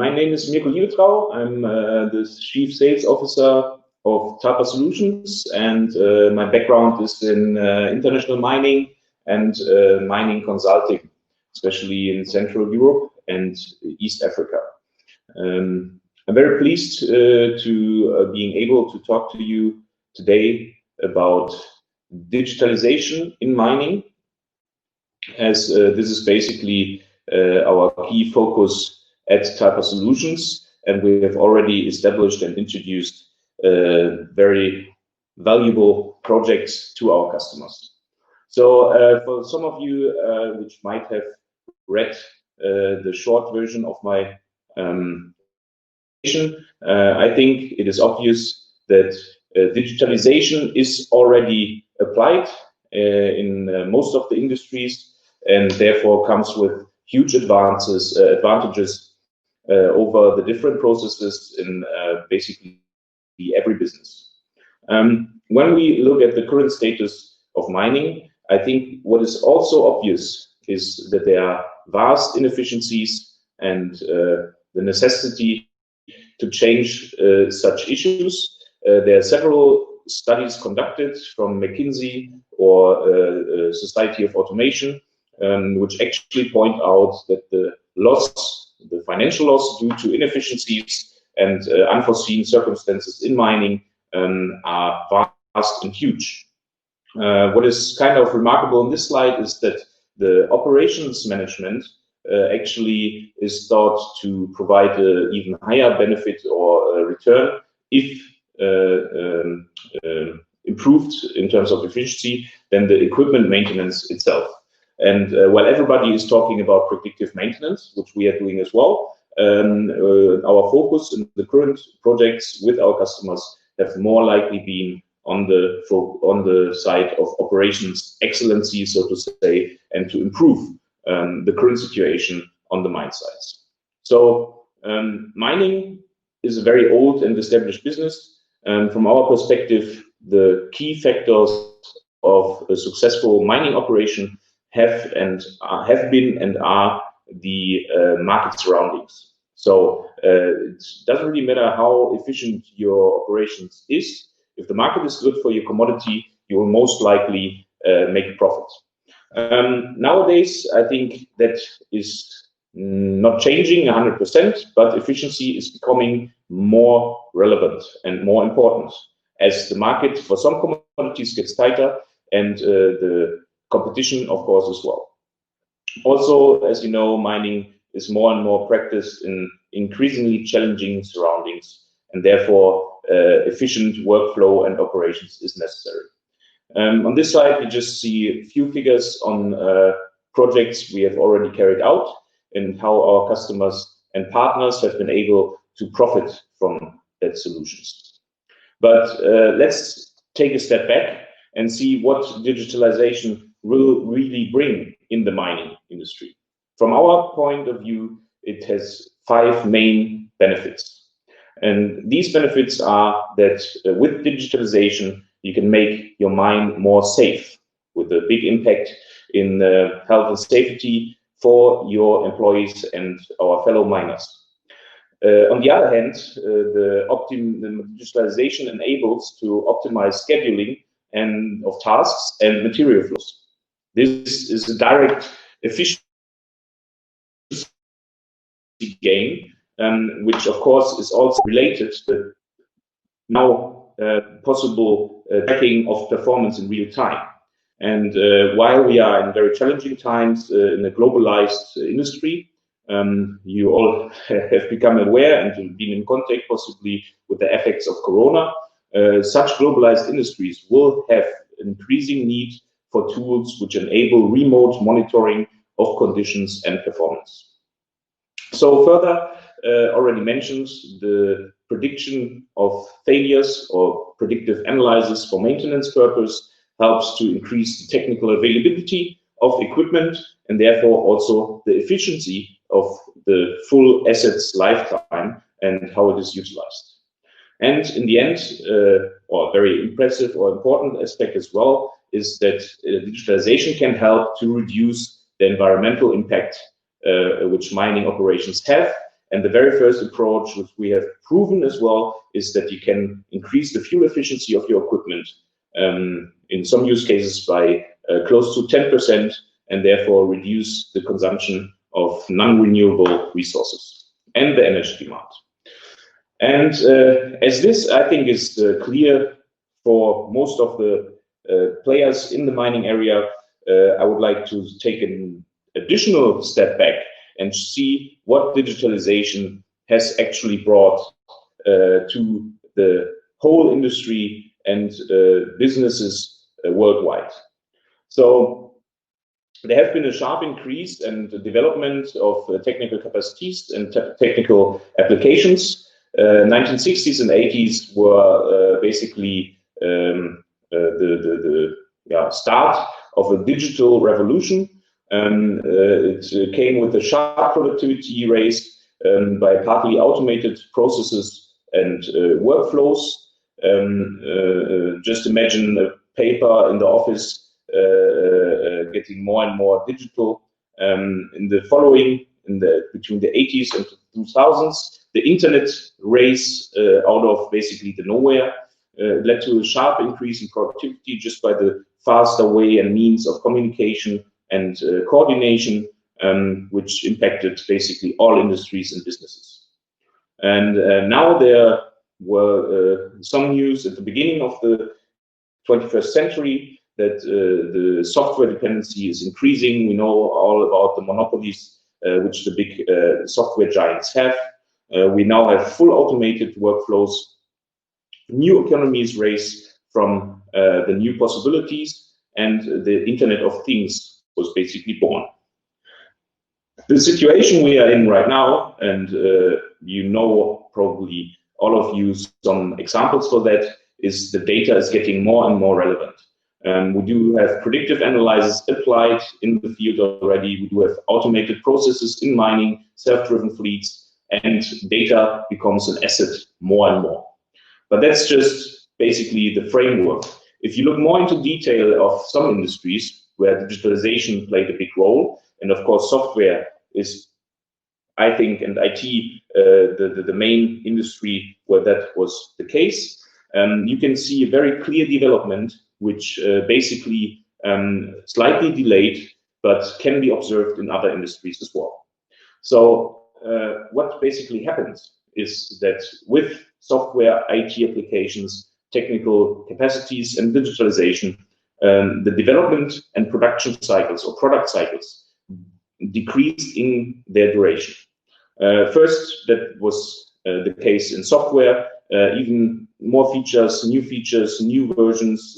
My name is Mirko Liebetrau. I'm the Chief Sales Officer of talpasolutions, and my background is in international mining and mining consulting, especially in Central Europe and East Africa. I'm very pleased to being able to talk to you today about digitalization in mining, as this is basically our key focus at talpasolutions, and we have already established and introduced very valuable projects to our customers. So for some of you which might have read the short version of my I think it is obvious that digitalization is already applied in most of the industries, and therefore comes with huge advantages over the different processes in basically every business. When we look at the current status of mining, I think what is also obvious is that there are vast inefficiencies and the necessity to change such issues. There are several studies conducted from McKinsey or Society of Automation, which actually point out that the financial loss due to inefficiencies and unforeseen circumstances in mining are vast and huge. What is kind of remarkable in this slide is that the operations management actually is thought to provide an even higher benefit or return if improved in terms of efficiency than the equipment maintenance itself. And while everybody is talking about predictive maintenance, which we are doing as well, our focus in the current projects with our customers have more likely been on the side of operations excellency, so to say, and to improve the current situation on the mine sites. So mining is a very old and established business. From our perspective, the key factors of a successful mining operation have been and are the market surroundings. So it doesn't really matter how efficient your operations is. If the market is good for your commodity, you will most likely make profit. Nowadays, I think that is not changing 100%, but efficiency is becoming more relevant and more important as the market for some commodities gets tighter, and the competition, of course, as well. Also, as you know, mining is more and more practiced in increasingly challenging surroundings, and therefore efficient workflow and operations is necessary. On this slide, you just see a few figures on projects we have already carried out and how our customers and partners have been able to profit from that solutions. But let's take a step back and see what digitalization will really bring in the mining industry. From our point of view, it has 5 main benefits. And these benefits are that with digitalization, you can make your mine more safe, with a big impact in health and safety for your employees and our fellow miners. On the other hand, the digitalization enables to optimize scheduling and of tasks and material flows. This is a direct efficiency gain, which of course is also related to now possible tracking of performance in real time. And while we are in very challenging times in a globalized industry, you all have become aware and been in contact possibly with the effects of Corona. Such globalized industries will have increasing need for tools which enable remote monitoring of conditions and performance. So further, already mentioned, the prediction of failures or predictive analysis for maintenance purpose helps to increase the technical availability of equipment and therefore also the efficiency of the full asset's lifetime and how it is utilized. And in the end, or very impressive or important aspect as well, is that digitalization can help to reduce the environmental impact which mining operations have, And the very first approach, which we have proven as well, is that you can increase the fuel efficiency of your equipment in some use cases by close to 10%, and therefore reduce the consumption of non-renewable resources and the energy demand. And as this, I think, is clear for most of the players in the mining area, I would like to take an additional step back and see what digitalization has actually brought to the whole industry and businesses worldwide. So there have been a sharp increase and development of technical capacities and technical applications. 1960s and 80s were basically the start of a digital revolution. It came with a sharp productivity raise by partly automated processes and workflows. Just imagine a paper in the office getting more and more digital. In the following, between the 80s and 2000s, the internet race out of basically the nowhere led to a sharp increase in productivity just by the faster way and means of communication and coordination, which impacted basically all industries and businesses. And now there were some news at the beginning of the 21st century that the software dependency is increasing. We know all about the monopolies which the big software giants have. We now have full automated workflows. New economies raise from the new possibilities, and the Internet of Things was basically born. The situation we are in right now, and you know probably all of you some examples for that, is the data is getting more and more relevant. We do have predictive analysis applied in the field already. We do have automated processes in mining, self-driven fleets, and data becomes an asset more and more. But that's just basically the framework. If you look more into detail of some industries where digitalization played a big role, and of course software is, I think, and IT, the main industry where that was the case, you can see a very clear development, which basically slightly delayed, but can be observed in other industries as well. So what basically happens is that with software, IT applications, technical capacities, and digitalization, the development and production cycles or product cycles decreased in their duration. First, that was the case in software. Even more features, new versions,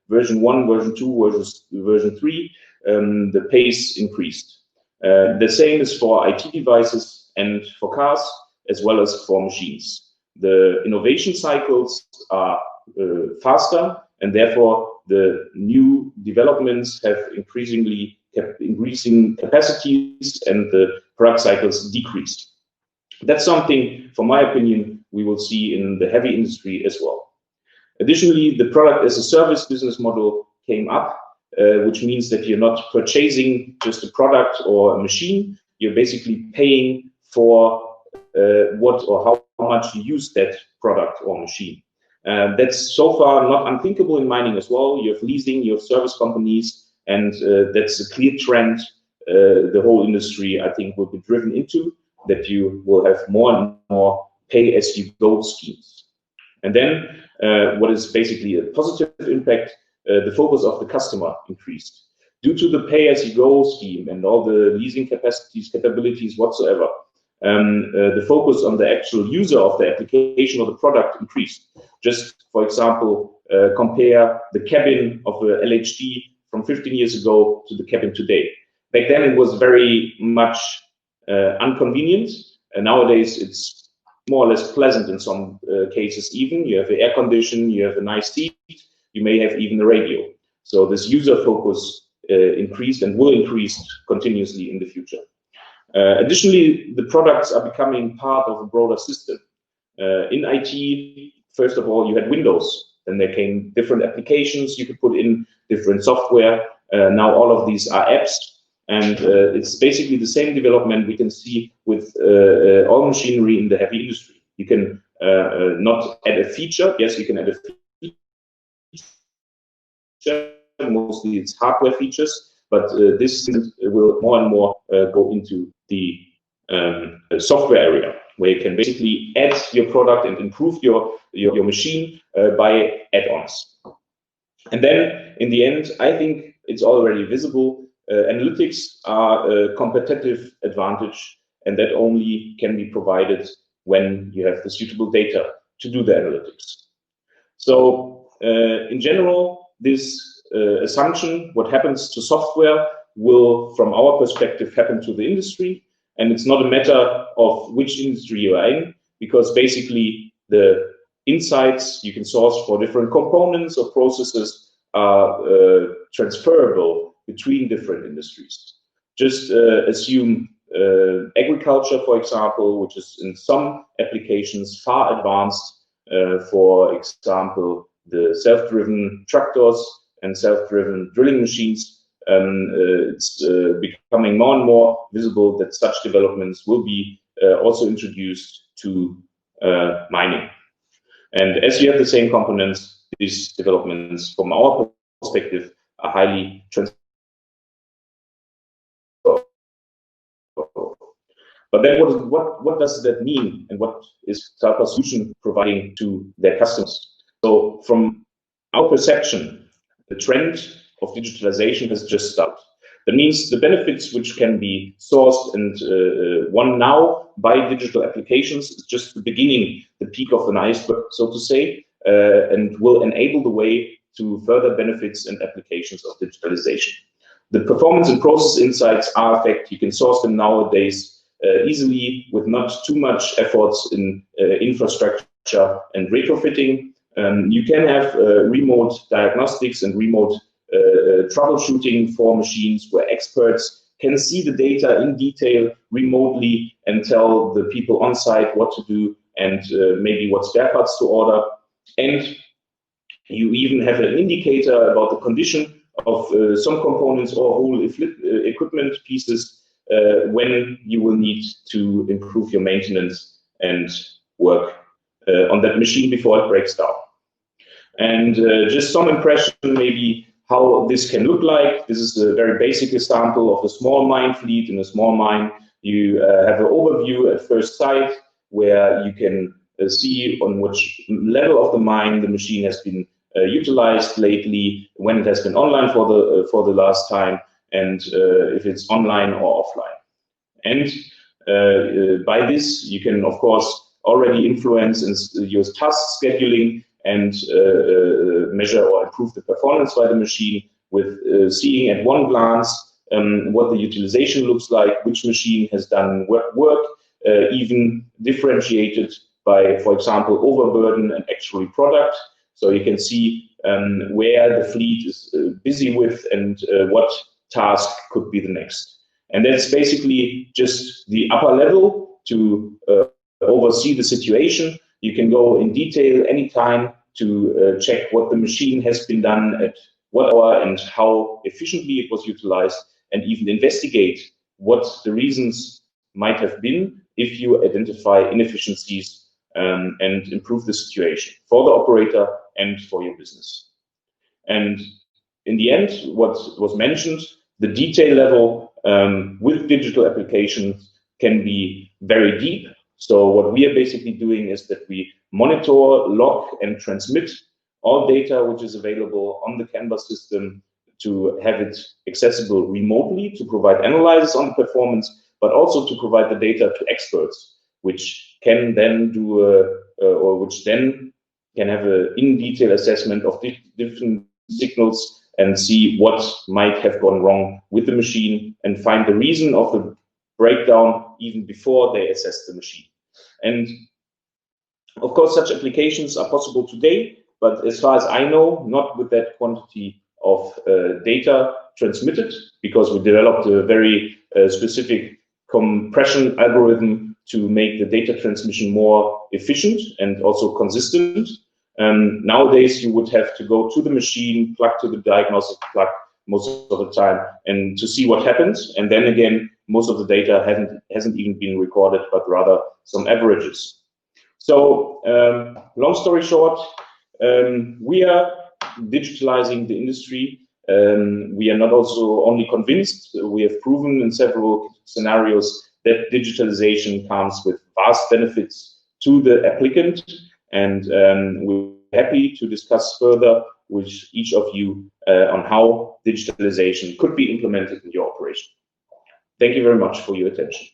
version 1, version 2, version 3, the pace increased. The same is for IT devices and for cars, as well as for machines. The innovation cycles are faster, and therefore the new developments have increasing capacities, and the product cycles decreased. That's something, for my opinion, we will see in the heavy industry as well. Additionally, the product as a service business model came up, which means that you're not purchasing just a product or a machine, you're basically paying for what or how much you use that product or machine. That's so far not unthinkable in mining as well. You have leasing, you have service companies, and that's a clear trend the whole industry, I think, will be driven into, that you will have more and more pay-as-you-go schemes. And then what is basically a positive impact, the focus of the customer increased. Due to the pay-as-you-go scheme and all the leasing capabilities whatsoever, the focus on the actual user of the application or the product increased. Just, for example, compare the cabin of a LHD from 15 years ago to the cabin today. Back then it was very much inconvenient, and nowadays it's more or less pleasant in some cases even. You have the air condition, you have a nice seat, you may have even the radio. So this user focus increased and will increase continuously in the future. Additionally, the products are becoming part of a broader system. In IT, first of all, you had Windows, then there came different applications, you could put in different software. Now all of these are apps, And it's basically the same development we can see with all machinery in the heavy industry. You can not add a feature. Yes, you can add a feature. Mostly it's hardware features, but this will more and more go into the software area, where you can basically add your product and improve your machine by add-ons. And then in the end, I think it's already visible. Analytics are a competitive advantage, and that only can be provided when you have the suitable data to do the analytics. So in general, this assumption, what happens to software, will, from our perspective, happen to the industry. And it's not a matter of which industry you are in, because basically the insights you can source for different components or processes are transferable between different industries. Just assume agriculture, for example, which is in some applications far advanced. For example, the self-driven tractors and self-driven drilling machines. It's becoming more and more visible that such developments will be also introduced to mining. And as you have the same components, these developments, from our perspective, are highly transferable. But then what does that mean, and what is talpasolutions providing to their customers? So from our perception, the trend of digitalization has just started. That means the benefits which can be sourced and won now by digital applications is just the beginning, the peak of an iceberg, so to say, and will enable the way to further benefits and applications of digitalization. The performance and process insights are in fact, you can source them nowadays easily with not too much efforts in infrastructure and retrofitting. You can have remote diagnostics and remote troubleshooting for machines where experts can see the data in detail remotely and tell the people on site what to do and maybe what spare parts to order. And you even have an indicator about the condition of some components or whole equipment pieces when you will need to improve your maintenance and work on that machine before it breaks down. And just some impression maybe how this can look like. This is a very basic example of a small mine fleet. In a small mine, you have an overview at first sight where you can see on which level of the mine the machine has been utilized lately, when it has been online for the last time, and if it's online or offline. And by this, you can of course already influence and use task scheduling and measure or improve the performance by the machine with seeing at one glance what the utilization looks like, which machine has done what work, even differentiated by, for example, overburden and actually product. So you can see where the fleet is busy with and what task could be the next. And that's basically just the upper level to oversee the situation. You can go in detail anytime to check what the machine has been done at what hour and how efficiently it was utilized, and even investigate what the reasons might have been if you identify inefficiencies and improve the situation for the operator and for your business. And in the end, what was mentioned, the detail level with digital applications can be very deep. So what we are basically doing is that we monitor, log, and transmit all data which is available on the Canvas system to have it accessible remotely, to provide analysis on the performance, but also to provide the data to experts, which can then do which then can have an in-detail assessment of different signals and see what might have gone wrong with the machine and find the reason of the breakdown even before they assess the machine. And of course, such applications are possible today, but as far as I know, not with that quantity of data transmitted, because we developed a very specific compression algorithm to make the data transmission more efficient and also consistent. Nowadays, you would have to go to the machine, plug to the diagnostic plug, most of the time, and to see what happens. And then again, most of the data hasn't even been recorded, but rather some averages. So long story short, we are digitalizing the industry. We are not also only convinced, we have proven in several scenarios that digitalization comes with vast benefits to the applicant, and we're happy to discuss further with each of you on how digitalization could be implemented in your operation. Thank you very much for your attention.